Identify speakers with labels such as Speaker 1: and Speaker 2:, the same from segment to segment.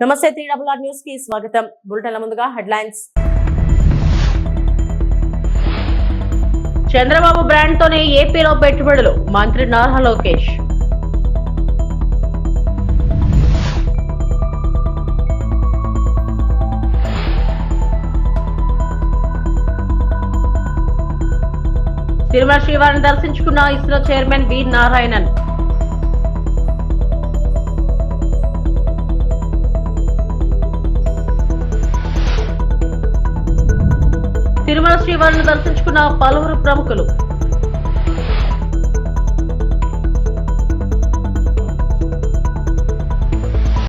Speaker 1: నమస్తే త్రీడబుల్ న్యూస్ కి స్వాగతం. బులెటిన్ల ముందుగా హెడ్లైన్స్. చంద్రబాబు బ్రాండ్ తోనే ఏపీలో పెట్టుబడులు, మంత్రి నారా లోకేష్. తిరుమల శ్రీవారిని దర్శించుకున్న ఇస్రో చైర్మన్ వి నారాయణన్. తిరుమల శ్రీవారిని దర్శించుకున్న పలువురు ప్రముఖులు.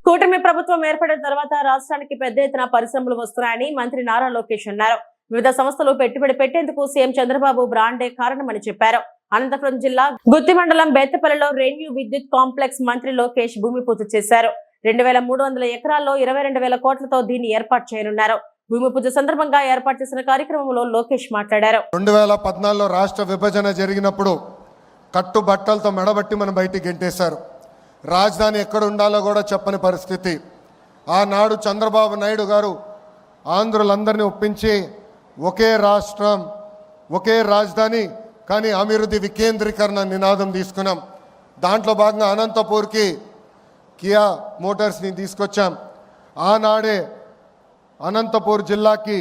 Speaker 1: కూటమి ప్రభుత్వం ఏర్పడిన తర్వాత రాష్ట్రానికి పెద్ద ఎత్తున పరిశ్రమలు వస్తున్నాయని మంత్రి నారా లోకేష్ అన్నారు. వివిధ సంస్థలు పెట్టుబడి పెట్టేందుకు సీఎం చంద్రబాబు బ్రాండే కారణమని చెప్పారు. అనంతపురం జిల్లా గుత్తి మండలం బేత్తపల్లిలో రెన్యూ విద్యుత్ కాంప్లెక్స్ మంత్రి లోకేష్ భూమి పూజ చేశారు. 2300 ఎకరాల్లో 22,000 కోట్లతో దీన్ని ఏర్పాటు చేయనున్నారు. భూమి పూజ సందర్భంగా ఏర్పాటు చేసిన కార్యక్రమంలో లోకేష్ మాట్లాడారు.
Speaker 2: 2014లో రాష్ట్ర విభజన జరిగినప్పుడు కట్టుబట్టలతో మెడబట్టి మనం బయటికి గెంటేశారు. రాజధాని ఎక్కడ ఉండాలో కూడా చెప్పని పరిస్థితి. ఆనాడు చంద్రబాబు నాయుడు గారు ఆంధ్రులందరినీ ఒప్పించి ఒకే రాష్ట్రం ఒకే రాజధాని కానీ అభివృద్ధి వికేంద్రీకరణ నినాదం తీసుకున్నాం. దాంట్లో భాగంగా అనంతపూర్కి కియా మోటార్స్ని తీసుకొచ్చాం. ఆనాడే అనంతపూర్ జిల్లాకి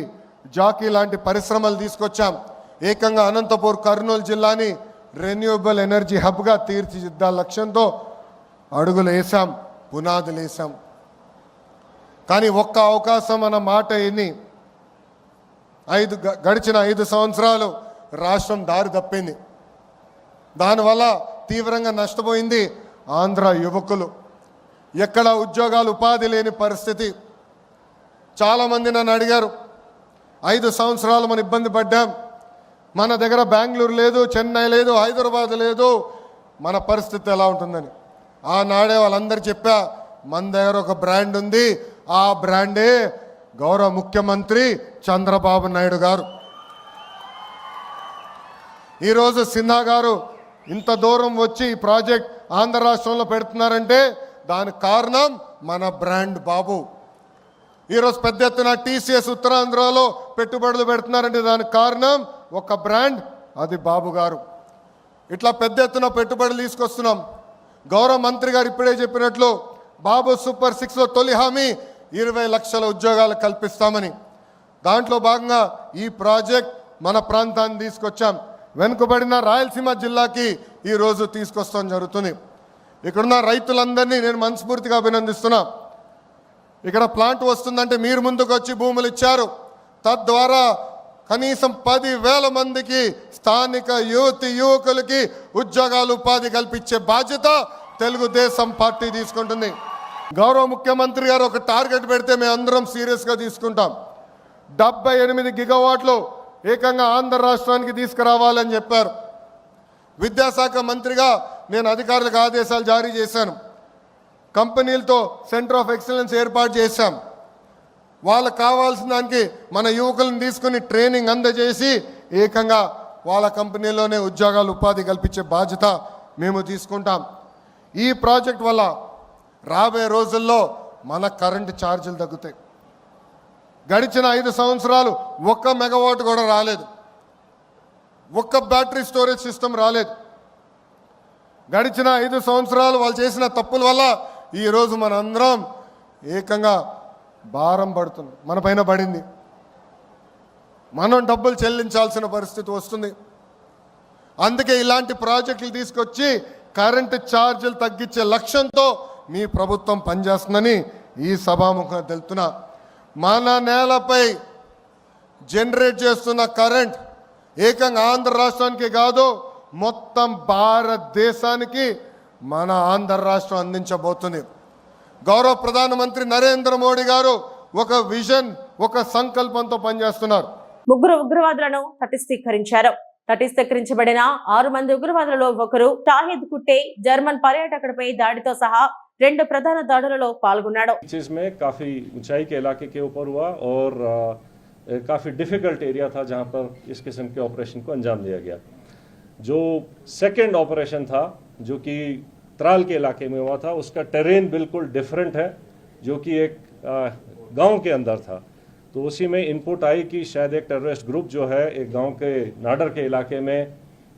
Speaker 2: జాకీ లాంటి పరిశ్రమలు తీసుకొచ్చాం. ఏకంగా అనంతపూర్ కర్నూలు జిల్లాని రెన్యూవబుల్ ఎనర్జీ హబ్గా తీర్చిదిద్దాల లక్ష్యంతో అడుగులు వేసాం, పునాదులు వేసాం. కానీ ఒక్క అవకాశం అన్న మాట ఎన్ని గడిచిన 5 సంవత్సరాలు రాష్ట్రం దారి తప్పింది. దానివల్ల తీవ్రంగా నష్టపోయింది ఆంధ్ర యువకులు. ఎక్కడ ఉద్యోగాలు ఉపాధి లేని పరిస్థితి. చాలామంది నన్ను అడిగారు, 5 సంవత్సరాలు మనం ఇబ్బంది పడ్డాం, మన దగ్గర బెంగళూరు లేదు, చెన్నై లేదు, హైదరాబాద్ లేదు, మన పరిస్థితి ఎలా ఉంటుందని. ఆనాడే వాళ్ళందరూ చెప్పా, మన దగ్గర ఒక బ్రాండ్ ఉంది, ఆ బ్రాండే గౌరవ ముఖ్యమంత్రి చంద్రబాబు నాయుడు గారు. ఈరోజు సిన్హా గారు ఇంత దూరం వచ్చి ఈ ప్రాజెక్ట్ ఆంధ్ర రాష్ట్రంలో పెడుతున్నారంటే దానికి కారణం మన బ్రాండ్ బాబు. ఈరోజు పెద్ద ఎత్తున టీసీఎస్ ఉత్తరాంధ్రలో పెట్టుబడులు పెడుతున్నారంటే దానికి కారణం ఒక బ్రాండ్, అది బాబు గారు. ఇట్లా పెద్ద ఎత్తున పెట్టుబడులు తీసుకొస్తున్నాం. గౌరవ మంత్రి గారు ఇప్పుడే చెప్పినట్లు బాబు సూపర్ 6లో తొలి హామీ 20 లక్షల ఉద్యోగాలు కల్పిస్తామని. దాంట్లో భాగంగా ఈ ప్రాజెక్ట్ మన ప్రాంతాన్ని తీసుకొచ్చాం. వెనుకబడిన రాయలసీమ జిల్లాకి ఈరోజు తీసుకొస్తాం జరుగుతుంది. ఇక్కడున్న రైతులందరినీ నేను మనస్ఫూర్తిగా అభినందిస్తున్నా. ఇక్కడ ప్లాంట్ వస్తుందంటే మీరు ముందుకు వచ్చి భూములు ఇచ్చారు. తద్వారా కనీసం 10,000 మందికి స్థానిక యువకులకి ఉద్యోగాలు ఉపాధి కల్పించే బాధ్యత తెలుగుదేశం పార్టీ తీసుకుంటుంది. గౌరవ ముఖ్యమంత్రి గారు ఒక టార్గెట్ పెడితే మేము అందరం సీరియస్గా తీసుకుంటాం. 78 గిగావాట్లు ఏకంగా ఆంధ్ర రాష్ట్రానికి తీసుకురావాలని చెప్పారు. విద్యాశాఖ మంత్రిగా నేను అధికారులకు ఆదేశాలు జారీ చేశాను. కంపెనీలతో సెంటర్ ఆఫ్ ఎక్సలెన్స్ ఏర్పాటు చేశాం. వాళ్ళకు కావాల్సిన దానికి మన యువకులను తీసుకుని ట్రైనింగ్ అందజేసి ఏకంగా వాళ్ళ కంపెనీలోనే ఉద్యోగాలు ఉపాధి కల్పించే బాధ్యత మేము తీసుకుంటాం. ఈ ప్రాజెక్ట్ వల్ల రాబోయే రోజుల్లో మన కరెంటు ఛార్జీలు తగ్గుతాయి. గడిచిన 5 సంవత్సరాలు 1 మెగావాట్ కూడా రాలేదు, 1 బ్యాటరీ స్టోరేజ్ సిస్టమ్ రాలేదు. గడిచిన 5 సంవత్సరాలు వాళ్ళు చేసిన తప్పుల వల్ల ఈరోజు మనందరం ఏకంగా భారం పడుతుంది, మన పైన పడింది. మనం డబ్బులు చెల్లించాల్సిన పరిస్థితి వస్తుంది. అందుకే ఇలాంటి ప్రాజెక్టులు తీసుకొచ్చి కరెంటు ఛార్జీలు తగ్గించే లక్ష్యంతో మీ ప్రభుత్వం పనిచేస్తుందని ఈ సభాముఖంగా తెలుపుతున్నా. మన నేలపై జనరేట్ చేస్తున్న కరెంట్ ఏకంగా ఆంధ్ర రాష్ట్రానికి కాదు, మొత్తం భారతదేశానికి మన ఆంధ్ర రాష్ట్రం అందించబోతుంది. గౌరవ ప్రధానమంత్రి నరేంద్ర మోడీ గారు ఒక విజన్, ఒక సంకల్పంతో పనిచేస్తున్నారు.
Speaker 1: 3 ఉగ్రవాదులను తటిస్థీకరించారు. తటిస్థీకరించబడిన 6 మంది ఉగ్రవాదులలో ఒకరు షాహిద్ కుట్టే జర్మన్ పర్యాటకుడిపై దాడితో సహా 2 ప్రధాన దాడులలో పాల్గొన్నాడు.
Speaker 3: में काफ़ी ऊंचाई के इलाके के ऊपर हुआ और काफ़ी डिफ़िकल्ट एरिया था जहां पर इस किस्म के ऑपरेशन को अंजाम दिया गया. जो सेकंड ऑपरेशन था जो कि त्राल के इलाके में हुआ था, उसका टेरेन बिल्कुल डिफरेंट है, जो कि एक गांव के अंदर था। तो उसी में इनपुट आई कि शायद एक टेररिस्ट ग्रुप जो है एक गांव के नाडर के इलाके में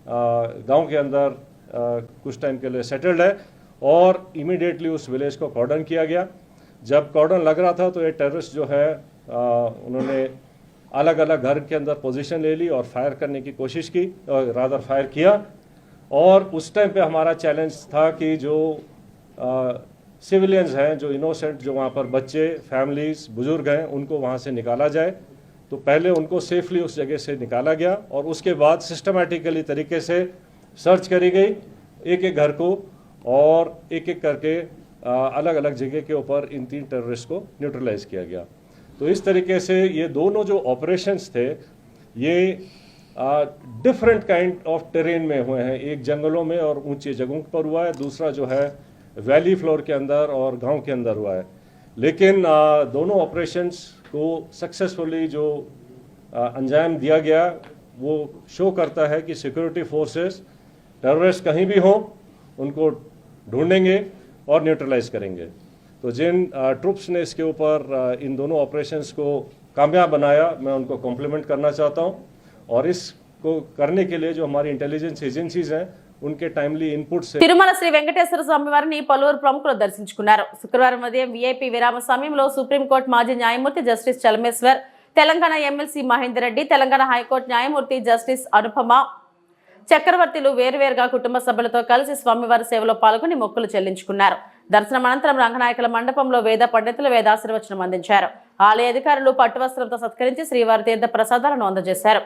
Speaker 3: गांव के अंदर कुछ टाइम के लिए सेटल्ड है, और इमीडिएटली उस विलेज को कॉर्डन किया गया। जब कॉर्डन लग रहा था तो ये टेररिस्ट जो है उन्होंने अलग अलग घर के अंदर पोजीशन ले ली और फायर करने की कोशिश की, रादर फायर किया। और उस टाइम पे हमारा चैलेंज था कि जो सिविलियंस हैं, जो इनोसेंट, जो वहाँ पर बच्चे, फैमिलीज, बुजुर्ग हैं, उनको वहाँ से निकाला जाए। तो पहले उनको सेफली उस जगह से निकाला गया और उसके बाद सिस्टमेटिकली तरीके से सर्च करी गई एक एक घर को, और एक एक करके अलग अलग जगह के ऊपर इन 3 टेररिस्ट को न्यूट्रलाइज किया गया। तो इस तरीके से ये दोनों जो ऑपरेशंस थे ये डिफरेंट काइंड ऑफ टेरेन में हुए हैं। एक जंगलों में और ऊंची जगहों पर हुआ है, दूसरा जो है वैली फ्लोर के अंदर और गांव के अंदर हुआ है। लेकिन दोनों ऑपरेशंस को सक्सेसफुली जो अंजाम दिया गया वो शो करता है कि सिक्योरिटी फोर्सेस टेररिस्ट कहीं भी हों उनको ढूंढेंगे और न्यूट्रलाइज करेंगे। तो जिन ट्रुप्स ने इसके ऊपर इन दोनों ऑपरेशंस को कामयाब बनाया, मैं उनको कॉम्प्लीमेंट करना चाहता हूं। और इसको करने के लिए जो हमारी इंटेलिजेंस एजेंसीज हैं उनके టైమ్లీ ఇన్పుట్స్
Speaker 1: తిరుమల శ్రీ వెంకటేశ్వర స్వామి వారిని పలువురు ప్రముఖులు దర్శించుకున్నారు. శుక్రవారం ఉదయం వీఐపీ విరామ సమయంలో సుప్రీంకోర్టు మాజీ న్యాయమూర్తి justice Chelameswar, Telangana MLC Mahender Reddy, Telangana high court న్యాయమూర్తి జస్టిస్ అనుపమ చక్రవర్తిలు వేరువేరుగా కుటుంబ సభ్యులతో కలిసి స్వామివారి సేవలో పాల్గొని మొక్కులు చెల్లించుకున్నారు. దర్శనం అనంతరం రంగనాయకుల మండపంలో వేద పండితులు వేదాశీర్వచనం అందించారు. ఆలయ అధికారులు పట్టు వస్త్రంతో సత్కరించి శ్రీవారి తీర్థ ప్రసాదాలను అందజేశారు.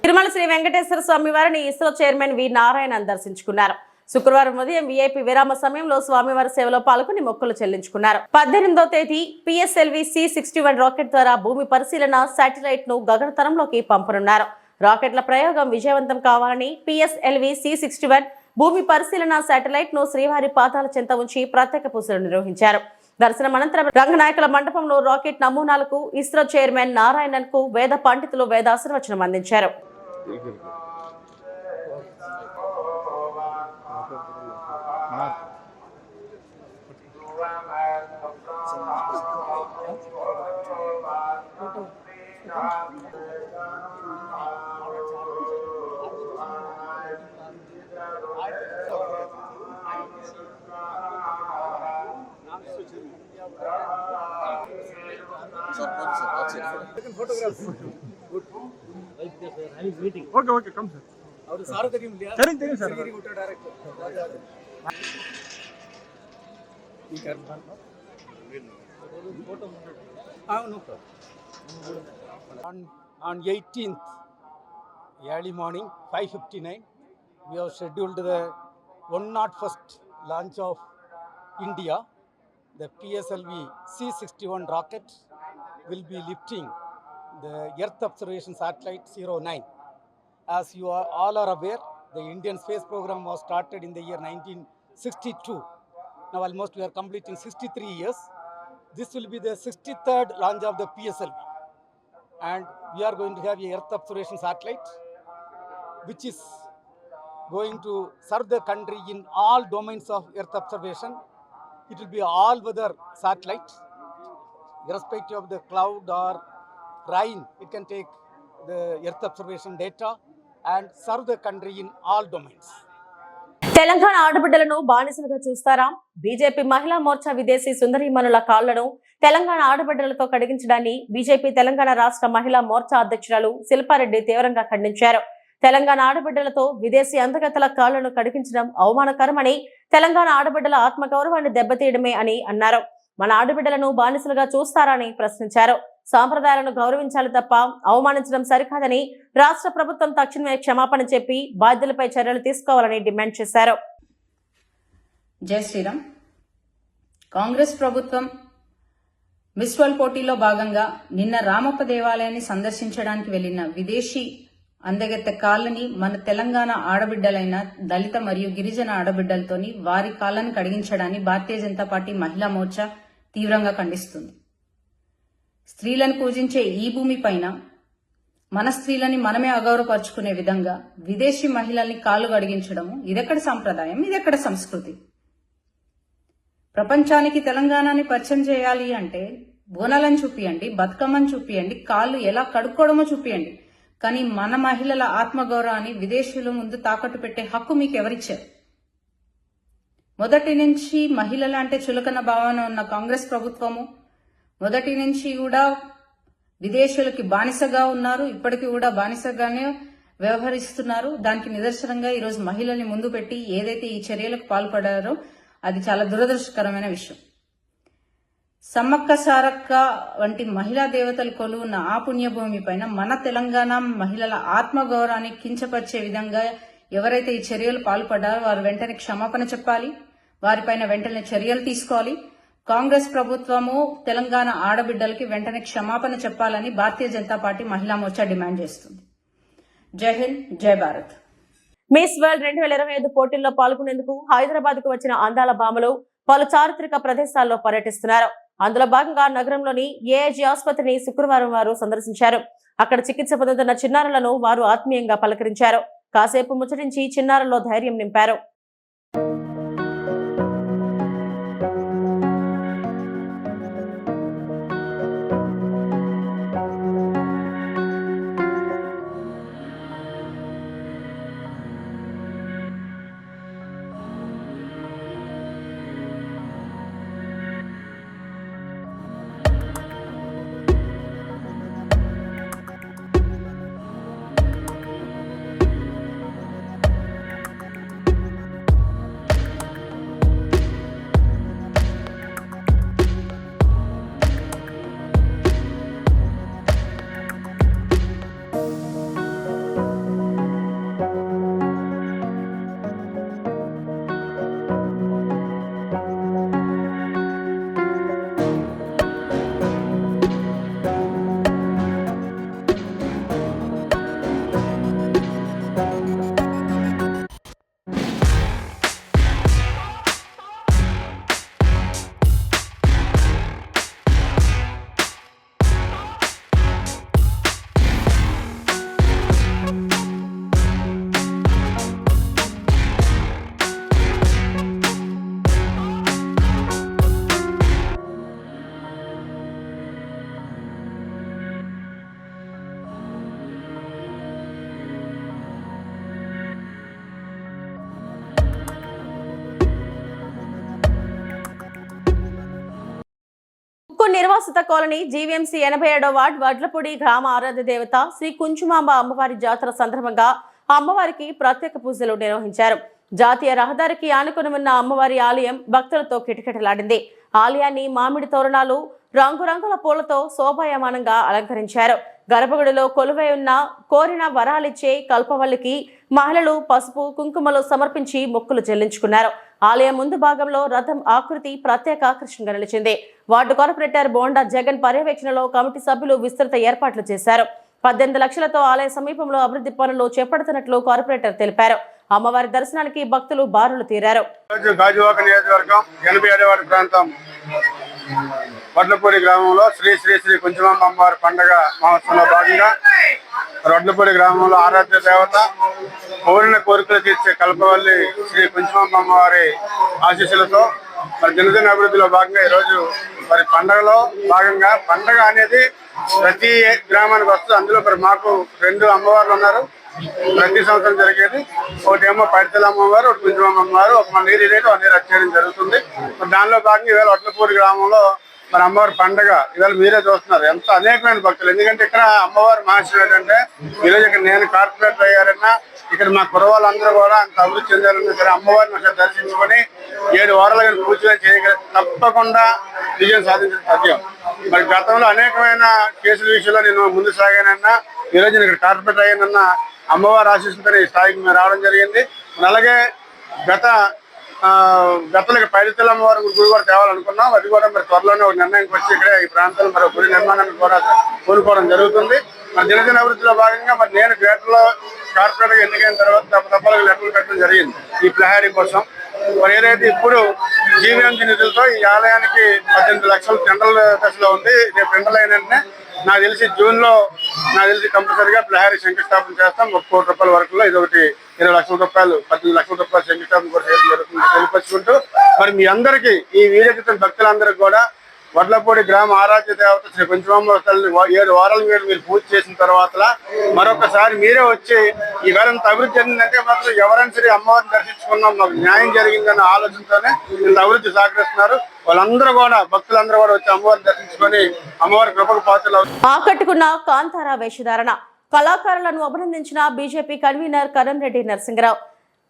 Speaker 1: తిరుమల శ్రీ వెంకటేశ్వర స్వామి వారిని ఇస్రో చైర్మన్ వి నారాయణన్ దర్శించుకున్నారు. శుక్రవారం ఉదయం వీఐపీ విరామ సమయంలో స్వామివారి సేవలో పాల్గొని మొక్కులు చెల్లించుకున్నారు. 18వ తేదీ PSLV C61 రాకెట్ ద్వారా భూమి పరిశీలన శాటిలైట్ ను గగనతలంలోకి పంపనున్నారు. రాకెట్ల ప్రయోగం విజయవంతం కావాలని PSLV C61 భూమి పరిశీలన శాటిలైట్ ను శ్రీవారి పాదాల చెంత ఉంచి ప్రత్యేక పూజలు నిర్వహించారు. దర్శనం అనంతరం రంగనాయకుల మండపంలో రాకెట్ నమూనాలకు ఇస్రో చైర్మన్ నారాయణన్ కు వేద పండితులు వేదాశీర్వచనం అందించారు.
Speaker 4: Okay, come sir. Our sir teri sir. On 18th early morning 5:59 we have scheduled the 101st launch of India. The PSLV C61 rocket will be lifting the Earth Observation Satellite 09. As you are all are aware, the Indian space program was started in the year 1962. Now almost we are completing 63 years. This will be the 63rd launch of the PSLV. And we are going to have a Earth Observation Satellite, which is going to serve the country in all domains of Earth observation. It will be all-weather satellite, irrespective of the cloud or rain. It can take the Earth observation data and serve the country in all domains.
Speaker 1: Telangana ఆడబిడ్డలను బానిసలుగా చూస్తారా? BJP మహిళా మోర్చా విదేశీ సుందరీమణుల కాళ్లను Telangana ఆడబిడ్డలతో కడిగించడాన్ని BJP Telangana రాష్ట్ర మహిళా మోర్చా అధ్యక్షురాలు శిల్పారెడ్డి తీవ్రంగా ఖండించారు. తెలంగాణ ఆడబిడ్డలతో విదేశీ అందగత్తెల కాళ్లను కడిగించడం అవమానకరమని, తెలంగాణ ఆడబిడ్డల ఆత్మగౌరవాన్ని దెబ్బతీయడమే అని అన్నారు. మన ఆడబిడ్డలను బానిసలుగా చూస్తారని ప్రశ్నించారు. సాంప్రదాయాలను గౌరవించాలి తప్ప అవమానించడం సరికాదని, రాష్ట్ర ప్రభుత్వం తక్షణమే క్షమాపణ చెప్పి బాధ్యులపై చర్యలు తీసుకోవాలని డిమాండ్ చేశారు.
Speaker 5: జై శ్రీరామ్. కాంగ్రెస్ ప్రభుత్వం మిస్ వరల్డ్ పోటీలో భాగంగా నిన్న రామప్ప దేవాలయాన్ని సందర్శించడానికి వెళ్లిన విదేశీ అందగెత్త కాళ్ళని మన తెలంగాణ ఆడబిడ్డలైన దళిత మరియు గిరిజన ఆడబిడ్డలతోని వారి కాళ్ళని కడిగించడాన్ని భారతీయ జనతా పార్టీ మహిళా మోర్చా తీవ్రంగా ఖండిస్తుంది. స్త్రీలను పూజించే ఈ భూమిపైన మన స్త్రీలని మనమే అగౌరవపరుచుకునే విధంగా విదేశీ మహిళల్ని కాళ్ళు కడిగించడము ఇదెక్కడ సంప్రదాయం, ఇదెక్కడ సంస్కృతి? ప్రపంచానికి తెలంగాణని పరిచయం చేయాలి అంటే బోనాలను చూపియండి, బతుకమ్మని చూపియండి, కాళ్ళు ఎలా కడుక్కోవడమో చూపియండి. కానీ మన మహిళల ఆత్మగౌరవాన్ని విదేశీయుల ముందు తాకట్టు పెట్టే హక్కు మీకు ఎవరిచ్చారు? మొదటి నుంచి మహిళల అంటే చులకన భావన ఉన్న కాంగ్రెస్ ప్రభుత్వము మొదటి నుంచి కూడా విదేశీయులకి బానిసగా ఉన్నారు, ఇప్పటికీ కూడా బానిసగానే వ్యవహరిస్తున్నారు. దానికి నిదర్శనంగా ఈరోజు మహిళల్ని ముందు పెట్టి ఏదైతే ఈ చర్యలకు పాల్పడారో అది చాలా దురదృష్టకరమైన విషయం. సమ్మక్క సారక్క వంటి మహిళా దేవతలు కొలువున్న ఆ పుణ్యభూమి పైన మన తెలంగాణ మహిళల ఆత్మగౌరవాన్ని కించపరిచే విధంగా ఎవరైతే ఈ చర్యలు పాల్పడ్డారో వారు వెంటనే క్షమాపణ చెప్పాలి, వారిపైన వెంటనే చర్యలు తీసుకోవాలి. కాంగ్రెస్ ప్రభుత్వము తెలంగాణ ఆడబిడ్డలకి వెంటనే క్షమాపణ చెప్పాలని భారతీయ జనతా పార్టీ మహిళా మోర్చా డిమాండ్ చేస్తుంది. జై హింద్, జై భారత్.
Speaker 1: మిస్ వరల్డ్ 2025 పోటీల్లో పాల్గొనేందుకు హైదరాబాద్ కు వచ్చిన అందాల భామలు పలు చారిత్రక ప్రదేశాల్లో పర్యటిస్తున్నారు. అందులో భాగంగా నగరంలోని ఏఐజీ ఆసుపత్రిని శుక్రవారం వారు సందర్శించారు. అక్కడ చికిత్స పొందుతున్న చిన్నారులను వారు ఆత్మీయంగా పలకరించారు. కాసేపు ముచ్చటించి చిన్నారుల్లో ధైర్యం నింపారు. నిర్వాసిత కాలనీ జీవీఎంసీ 87వ వార్డ్ వడ్లపూడి గ్రామ ఆరాధ్య దేవత శ్రీ కుంచుమాంబ అమ్మవారి జాతర సందర్భంగా అమ్మవారికి ప్రత్యేక పూజలు నిర్వహించారు. జాతీయ రహదారికి ఆనుకుని ఉన్న అమ్మవారి ఆలయం భక్తులతో కిటకిటలాడింది. ఆలయాన్ని మామిడి తోరణాలు, రంగురంగుల పూలతో శోభాయమానంగా అలంకరించారు. గర్భగుడిలో కొలువై ఉన్న కోరిన వరాలిచ్చే కల్పవల్లికి మహిళలు పసుపు కుంకుమలు సమర్పించి మొక్కులు చెల్లించుకున్నారు. ఆలయం ముందు భాగంలో రథం ఆకృతి ప్రత్యేక ఆకర్షణగా నిలిచింది. వార్డు కార్పొరేటర్ బోండా జగన్ పర్యవేక్షణలో కమిటీ సభ్యులు విస్తృత ఏర్పాట్లు చేశారు. 18 లక్షలతో ఆలయ సమీపంలో అభివృద్ధి పనులు చేపడుతున్నట్లు కార్పొరేటర్ తెలిపారు. అమ్మవారి దర్శనానికి భక్తులు బారులు తీరారు.
Speaker 6: గాజువాక నియోజకవర్గం 87వ వార్డు ప్రాంతం వడ్లపూడి గ్రామంలో శ్రీ శ్రీ శ్రీ కుంచమాంబ అమ్మవారి పండుగ మహోత్సవంలో భాగంగా వడ్లపూడి గ్రామంలో ఆరాధ్య దేవత కోరిన కోరికలు తీర్చే కల్పవల్లి శ్రీ కుంచమాంబ అమ్మవారి ఆశీస్సులతో మరి దినదిన అభివృద్ధిలో భాగంగా ఈరోజు మరి పండుగలో భాగంగా పండుగ అనేది ప్రతి గ్రామానికి వస్తుంది. అందులో మరి మాకు 2 అమ్మవార్లు ఉన్నారు. ప్రతి సంవత్సరం జరిగేది ఒకటేమో పైడితల్లి అమ్మవారు, ఒకటి కుంచమాంబ అమ్మవారు, ఒక నీరు రేటు ఒక నీరు వచ్చేయడం జరుగుతుంది. మరి దానిలో భాగంగా ఈవేళ వడ్లపూడి గ్రామంలో మరి అమ్మవారి పండుగ ఇవాళ మీరే చూస్తున్నారు. ఎంత అనేకమైన భక్తులు, ఎందుకంటే ఇక్కడ అమ్మవారి మహర్షి ఏంటంటే ఈరోజు ఇక్కడ నేను కార్పొరేటర్ అయ్యారన్నా ఇక్కడ మా కురవాళ్ళందరూ కూడా అంత అభివృద్ధి చెందారన్నా సరే అమ్మవారిని ఒకసారి దర్శించుకొని 7 వారాలుగా పూజలు చేయగల తప్పకుండా విజయం సాధించడం సాధ్యం. మరి గతంలో అనేకమైన కేసుల విషయంలో నేను ముందు సాగానన్నా ఈరోజు నేను ఇక్కడ కార్పొరేటర్ అయ్యానన్నా అమ్మవారి ఆశీస్సులతో ఈ స్థాయికి మేము రావడం జరిగింది. అలాగే గతంలో పైడితల్లి అమ్మవారి గుడి కూడా తేవాలనుకున్నాం. అది కూడా మరి త్వరలోనే ఒక నిర్ణయానికి వచ్చి ఇక్కడ ఈ ప్రాంతంలో మరి గుడి నిర్మాణాన్ని కూడా కోరుకోవడం జరుగుతుంది. మరి దినదిన అభివృద్ధిలో భాగంగా మరి నేను గ్రేటర్లో కార్పొరేటర్గా ఎన్నికైన తర్వాత తప్పలుగా లెక్కలు పెట్టడం జరిగింది ఈ ప్రహారీ కోసం. మరి ఏదైతే ఇప్పుడు జీవీఎంసీ నిధులతో ఈ ఆలయానికి 18 లక్షల టెండర్ల దశలో ఉంది. రేపు టెండర్లు అయిన వెంటనే నాకు తెలిసి జూన్లో కంపల్సరీగా ప్రహారీ శంకుస్థాపన చేస్తాం. 1 కోటి రూపాయల వరకులో ఇది ఒకటి 20 లక్షల రూపాయలు 18 లక్షల రూపాయల శంకుస్థాపన కూడా చేయడం జరుగుతుంది తెలియపరుచుకుంటూ మరి మీ అందరికీ ఈ వీడియో భక్తులందరికీ కూడా వడ్లపూడి గ్రామ ఆరాధ్య దేవత శ్రీ కుంచమాంబ తల్లిని 7 వారాల మీరు పూజ చేసిన తర్వాత మరొకసారి మీరే వచ్చి ఈ వేళంత అభివృద్ధి చెందిందంటే మాత్రం ఎవరైనా సరే అమ్మవారిని దర్శించుకున్నాం మాకు న్యాయం జరిగిందన్న ఆలోచనతోనే ఇంత అభివృద్ధి సహకరిస్తున్నారు. వాళ్ళందరూ కూడా భక్తులందరూ కూడా వచ్చి అమ్మవారిని దర్శించుకొని అమ్మవారి కృపకు పాత్రలు
Speaker 1: ఆకట్టుకున్న కాంతారా వేషధారణ కళాకారులను అభినందించిన బీజేపీ కన్వీనర్ కరంరెడ్డి నరసింగరావు.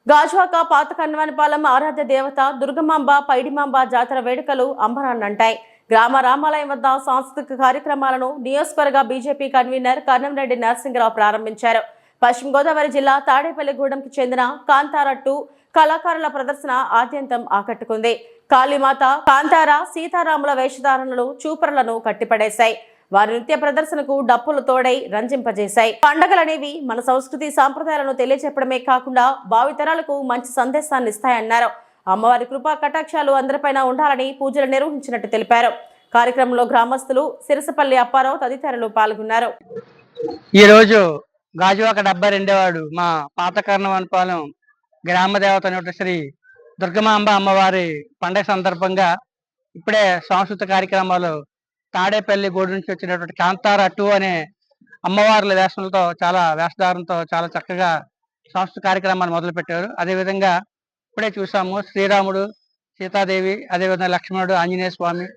Speaker 1: గాజువాక పాత కన్వనపాలెం ఆరాధ్య దేవత దుర్గమాంబ పైడిమాంబ జాతర వేడుకలు అంబరాన్నంటాయి. గ్రామ రామాలయం వద్ద సాంస్కృతిక కార్యక్రమాలను నియోజకవర్గ బీజేపీ కన్వీనర్ కరంరెడ్డి నరసింగరావు ప్రారంభించారు. పశ్చిమ గోదావరి జిల్లా తాడేపల్లిగూడెంకి చెందిన కాంతారా 2 కళాకారుల ప్రదర్శన ఆద్యంతం ఆకట్టుకుంది. కాళీమాత, కాంతారా, సీతారాముల వేషధారణలు చూపరులను కట్టిపడేశాయి. వారి నృత్య ప్రదర్శనకు డప్పులు తోడై రంజింపజేశాయి. పండగలనేవి మన సంస్కృతి సాంప్రదాయాలను తెలియచెప్పడమే కాకుండా భావితరాలకు మంచి సందేశాన్ని ఇస్తాయన్నారు. అమ్మవారి కృపా కటాక్షాలు అందరిపైన ఉండాలని పూజలు నిర్వహించినట్టు తెలిపారు. కార్యక్రమంలో గ్రామస్తులు సిరసపల్లి అప్పారావు తదితరులు పాల్గొన్నారు.
Speaker 7: ఈ రోజు గాజువాక 72వ వార్డు మా పాత కర్ణవనపాలెం గ్రామ దేవత శ్రీ దుర్గమాంబ అమ్మవారి పండుగ సందర్భంగా ఇప్పుడే సాంస్కృతిక కార్యక్రమాలు తాడేపల్లి గూడు నుంచి వచ్చినటువంటి కాంతారా 2 అనే అమ్మవార్ల వేషంతో వేషధారంతో చాలా చక్కగా సాంస్కృతిక కార్యక్రమాలు మొదలు పెట్టారు. అదేవిధంగా ఇప్పుడే చూసాము శ్రీరాముడు, సీతాదేవి, అదేవిధంగా లక్ష్మణుడు, ఆంజనేయ స్వామి,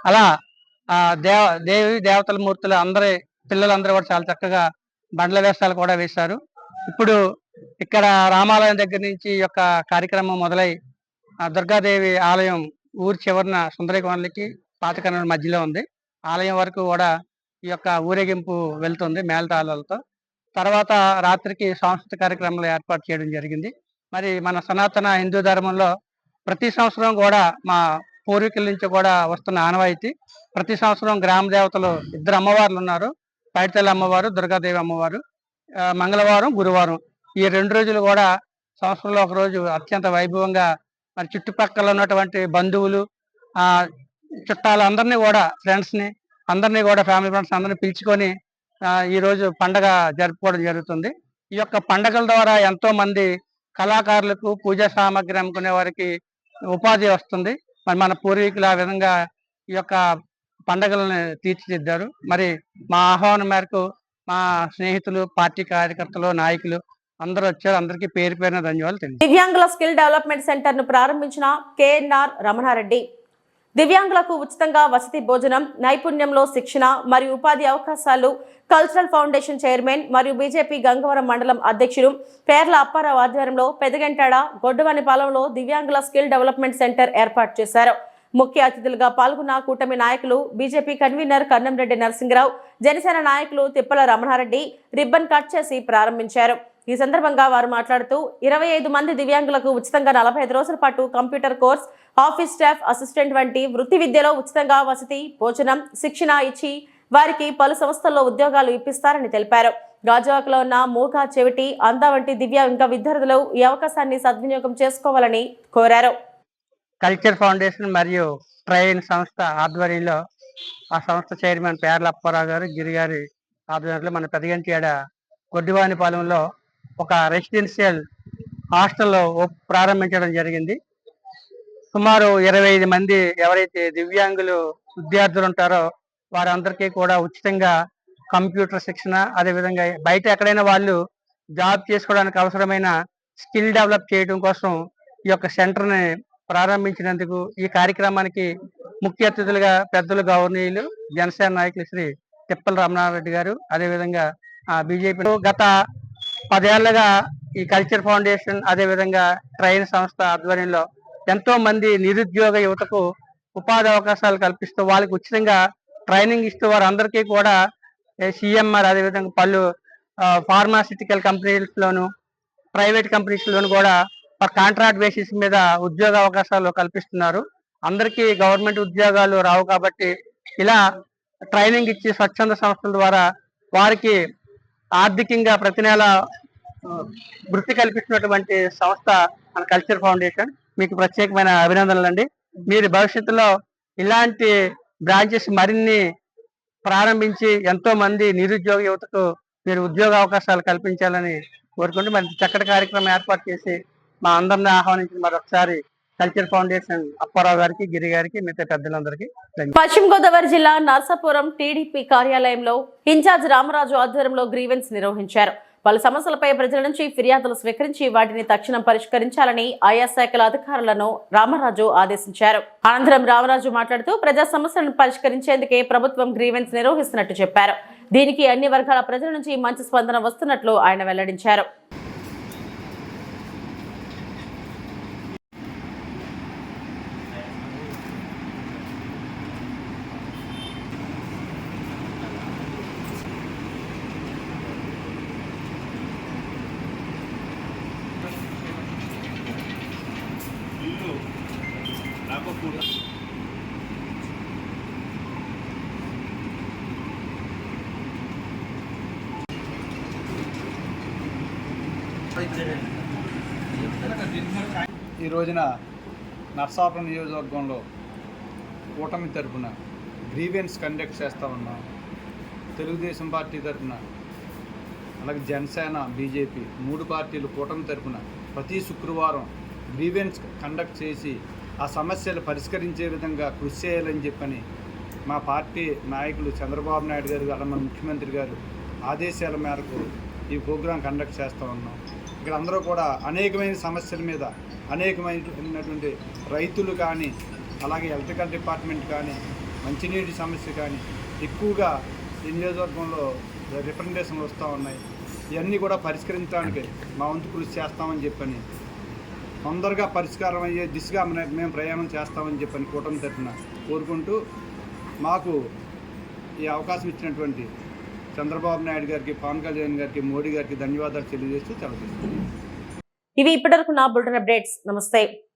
Speaker 7: అలా దేవి దేవతల మూర్తులు పిల్లలందరూ కూడా చాలా చక్కగా బండ్ల వేషాలు కూడా వేశారు. ఇప్పుడు ఇక్కడ రామాలయం దగ్గర నుంచి ఈ యొక్క కార్యక్రమం మొదలై దుర్గాదేవి ఆలయం ఊరి చివరిన సుందరీకోణలకి పాతకర్ణ మధ్యలో ఉంది. ఆలయం వరకు కూడా ఈ యొక్క ఊరేగింపు వెళ్తుంది మేళతాళాలతో. తర్వాత రాత్రికి సాంస్కృతిక కార్యక్రమాలు ఏర్పాటు చేయడం జరిగింది. మరి మన సనాతన హిందూ ధర్మంలో ప్రతి సంవత్సరం కూడా మా పూర్వీకుల నుంచి కూడా వస్తున్న ఆనవాయితీ ప్రతి సంవత్సరం గ్రామ దేవతలు 2 అమ్మవార్లు ఉన్నారు. పైడితల్లి అమ్మవారు, దుర్గాదేవి అమ్మవారు. మంగళవారం, గురువారం ఈ 2 రోజులు కూడా సంవత్సరంలో ఒక రోజు అత్యంత వైభవంగా మరి చుట్టుపక్కల ఉన్నటువంటి బంధువులు, చుట్టాలందరినీ కూడా ఫ్రెండ్స్ని అందరినీ కూడా ఫ్యామిలీ ఫ్రెండ్స్ అందరినీ పిలుచుకొని ఈ రోజు పండగ జరుపుకోవడం జరుగుతుంది. ఈ యొక్క పండగల ద్వారా ఎంతో మంది కళాకారులకు పూజా సామాగ్రి అమ్ముకునే వారికి ఉపాధి వస్తుంది. మరి మన పూర్వీకులు ఆ విధంగా ఈ యొక్క పండగలను తీర్చిదిద్దారు. మరి మా ఆహ్వానం మేరకు మా స్నేహితులు, పార్టీ కార్యకర్తలు, నాయకులు అందరూ వచ్చారు. అందరికీ పేరు పేరున ధన్యవాదాలు తెలియజేస్తున్నాను.
Speaker 1: దివ్యాంగుల స్కిల్ డెవలప్మెంట్ సెంటర్ ను ప్రారంభించిన కేఎన్ఆర్ రమణారెడ్డి దివ్యాంగులకు ఉచితంగా వసతి భోజనం, నైపుణ్యంలో శిక్షణ మరియు ఉపాధి అవకాశాలు కల్చరల్ ఫౌండేషన్ చైర్మన్ మరియు బీజేపీ గంగవరం మండలం అధ్యక్షుడు పేర్ల అప్పారావు ఆధ్వర్యంలో పెదగంటాడ గొడ్డవనిపాలెంలో దివ్యాంగుల స్కిల్ డెవలప్మెంట్ సెంటర్ ఏర్పాటు చేశారు. ముఖ్య అతిథులుగా పాల్గొన్న కూటమి నాయకులు, బీజేపీ కన్వీనర్ కన్నంరెడ్డి నరసింగరావు, జనసేన నాయకులు తిప్పల రమణారెడ్డి రిబ్బన్ కట్ చేసి ప్రారంభించారు. ఈ సందర్భంగా వారు మాట్లాడుతూ 25 మంది దివ్యాంగులకు ఉచితంగా 45 రోజుల పాటు computer course, office staff assistant వంటి వృత్తి విద్యలో ఉచితంగా వసతి, భోజనం, శిక్షణ ఇచ్చి వారికి పలు సంస్థల్లో ఉద్యోగాలు ఇప్పిస్తారని తెలిపారు. గాజువాకలో ఉన్న మూగ, చెవిటి, అంధ వంటి దివ్యాంగ విద్యార్థులు ఈ అవకాశాన్ని సద్వినియోగం చేసుకోవాలని కోరారు.
Speaker 7: కల్చర్ ఫౌండేషన్ మరియు ట్రైన్ సంస్థ ఆధ్వర్యంలో ఆ సంస్థ చైర్మన్ పేర్ల అప్పారావు గారు, గిరి గారి ఆధ్వర్యంలో మన పెదగంటియాడ గొడ్డివానిపాలెంలో ఒక రెసిడెన్షియల్ హాస్టల్ ప్రారంభించడం జరిగింది. సుమారు 25 మంది ఎవరైతే దివ్యాంగులు విద్యార్థులు ఉంటారో వారందరికీ కూడా ఉచితంగా కంప్యూటర్ శిక్షణ, అదేవిధంగా బయట ఎక్కడైనా వాళ్ళు జాబ్ చేసుకోవడానికి అవసరమైన స్కిల్ డెవలప్ చేయడం కోసం ఈ యొక్క సెంటర్ని ప్రారంభించినందుకు ఈ కార్యక్రమానికి ముఖ్య అతిథులుగా పెద్దలు గౌరవనీయులు జనసేన నాయకులు శ్రీ తిప్పల రమణారెడ్డి గారు, అదేవిధంగా బీజేపీ గత 10 ఏళ్లుగా ఈ కల్చర్ ఫౌండేషన్ అదేవిధంగా ట్రైన్ సంస్థ ఆధ్వర్యంలో ఎంతో మంది నిరుద్యోగ యువతకు ఉపాధి అవకాశాలు కల్పిస్తూ వాళ్ళకి ఉచితంగా ట్రైనింగ్ ఇస్తూ వారందరికీ కూడా సిఎంఆర్ అదేవిధంగా పలు ఫార్మాసిటికల్ కంపెనీస్లోను, ప్రైవేట్ కంపెనీస్లోను కూడా కాంట్రాక్ట్ బేసిస్ మీద ఉద్యోగ అవకాశాలు కల్పిస్తున్నారు. అందరికీ గవర్నమెంట్ ఉద్యోగాలు రావు కాబట్టి ఇలా ట్రైనింగ్ ఇచ్చి స్వచ్ఛంద సంస్థల ద్వారా వారికి ఆర్థికంగా ప్రతి నెల వృత్తి కల్పిస్తున్నటువంటి సంస్థ మన కల్చర్ ఫౌండేషన్. మీకు ప్రత్యేకమైన అభినందనలు అండి. మీరు భవిష్యత్తులో ఇలాంటి బ్రాంచెస్ మరిన్ని ప్రారంభించి ఎంతో మంది నిరుద్యోగ యువతకు మీరు ఉద్యోగ అవకాశాలు కల్పించాలని కోరుకుంటూ మరి చక్కటి కార్యక్రమం ఏర్పాటు చేసి మా అందరిని ఆహ్వానించిన మరొకసారి కల్చర్ ఫౌండేషన్ అప్పారావు గారికి, గిరి గారికి, మిగతా పెద్దలందరికీ.
Speaker 1: పశ్చిమ గోదావరి జిల్లా నర్సాపురం టీడీపీ కార్యాలయంలో ఇన్ఛార్జ్ రామరాజు ఆధ్వర్యంలో గ్రీవెన్స్ నిర్వహించారు. పలు సమస్యలపై ప్రజల నుంచి ఫిర్యాదులు స్వీకరించి వాటిని తక్షణం పరిష్కరించాలని ఆయా శాఖల అధికారులను రామరాజు ఆదేశించారు. అనంతరం రామరాజు మాట్లాడుతూ ప్రజా సమస్యలను పరిష్కరించేందుకే ప్రభుత్వం గ్రీవెన్స్ నిర్వహిస్తున్నట్టు చెప్పారు. దీనికి అన్ని వర్గాల ప్రజల నుంచి మంచి స్పందన వస్తున్నట్లు ఆయన వెల్లడించారు.
Speaker 8: ఈ రోజున నర్సాపురం నియోజకవర్గంలో కూటమి తరఫున గ్రీవెన్స్ కండక్ట్ చేస్తూ ఉన్నాం. తెలుగుదేశం పార్టీ తరఫున అలాగే జనసేన, బీజేపీ 3 పార్టీలు కూటమి తరఫున ప్రతి శుక్రవారం గ్రీవెన్స్ కండక్ట్ చేసి ఆ సమస్యలు పరిష్కరించే విధంగా కృషి చేయాలని చెప్పని మా పార్టీ నాయకులు చంద్రబాబు నాయుడు గారు, అలా మన ముఖ్యమంత్రి గారు ఆదేశాల మేరకు ఈ ప్రోగ్రాం కండక్ట్ చేస్తూ ఉన్నాం. ఇక్కడ అందరూ కూడా అనేకమైన సమస్యల మీద అనేకమైనటువంటి రైతులు కానీ, అలాగే ఎలక్ట్రికల్ డిపార్ట్మెంట్ కానీ, మంచినీటి సమస్య కానీ ఎక్కువగా ఈ నియోజకవర్గంలో రిప్రజెంటేషన్లు వస్తూ ఉన్నాయి. ఇవన్నీ కూడా పరిష్కరించడానికి మా వంతు కృషి చేస్తామని చెప్పని, తొందరగా పరిష్కారం అయ్యే దిశగా మేము ప్రయాణం చేస్తామని చెప్పని కూటమి తరఫున కోరుకుంటూ, మాకు ఈ అవకాశం ఇచ్చినటువంటి చంద్రబాబు నాయుడు గారికి, పవన్ కళ్యాణ్ గారికి, మోడీ గారికి ధన్యవాదాలు తెలియజేస్తూ సెలవు తీసుకుంటున్నాను.
Speaker 1: ఇవి ఇప్పటివరకు నా బులెటిన్ అప్డేట్స్. నమస్తే.